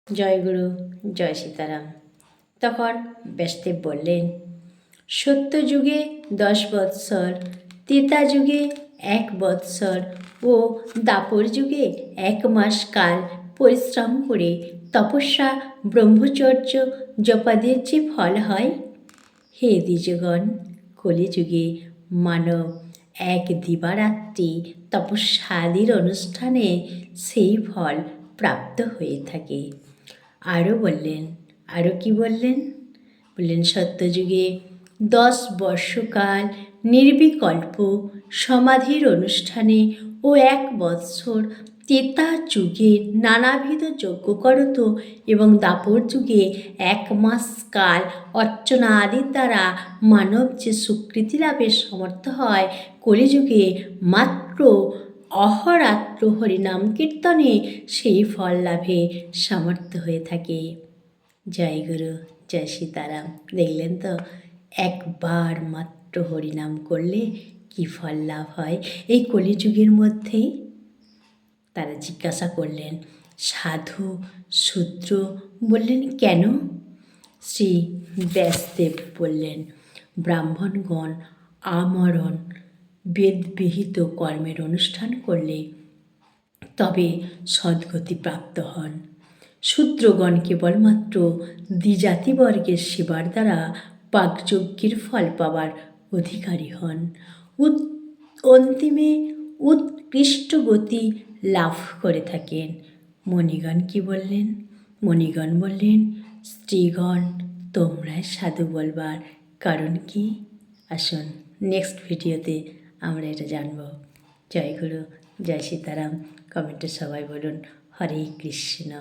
জয় গুরু, জয় সীতারাম। তখন ব্যাসদেব বললেন, সত্যযুগে 10 বৎসর, ত্রেতা যুগে 1 বৎসর ও দাপর যুগে 1 মাস কাল পরিশ্রম করে তপস্যা ব্রহ্মচর্য জপাদের যে ফল হয়, হে দ্বিজগণ, কলিযুগে মানব 1 দিবারাত্রি তপস্যাদির অনুষ্ঠানে সেই ফল প্রাপ্ত হয়ে থাকে। আরও বললেন, আরও কি বললেন? বললেন, সত্যযুগে 10 বর্ষকাল নির্বিকল্প সমাধির অনুষ্ঠানে ও 1 বৎসর ত্রেতা যুগে নানাবিধ যজ্ঞ করত এবং দাপর যুগে 1 মাস কাল অর্চনা আদির দ্বারা মানব যে সুকৃতি লাভের সমর্থ হয়, কলিযুগে মাত্র অহরাত্র হরিনাম কীর্তনে সেই ফল লাভে সমর্থ হয়ে থাকে। জয় গুরু, জয় সীতারাম। দেখলেন তো, একবার মাত্র হরিনাম করলে কি ফল লাভ হয় এই কলিযুগের মধ্যেই। তারা জিজ্ঞাসা করলেন, সাধু শূদ্র? বললেন, কেন? শ্রী ব্যাসদেব বললেন, ব্রাহ্মণগণ আমরণ বেদবিহিত কর্মের অনুষ্ঠান করলে তবে সদ্গতি প্রাপ্ত হন। শূদ্রগণ কেবলমাত্র দ্বিজাতিবর্গের সেবার দ্বারা বাকযজ্ঞের ফল পাবার অধিকারী হন। অন্তিমে উৎকৃষ্ট গতি লাভ করে থাকেন। মণিগণ কি বললেন? মণিগণ বললেন, স্ত্রীগণ তোমরাই সাধু বলবার কারণ কি? আসুন নেক্সট ভিডিওতে আমরা এটা জানব। জয় গুরু, জয় সীতারাম। কমেন্টে সবাই বলুন হরে কৃষ্ণ।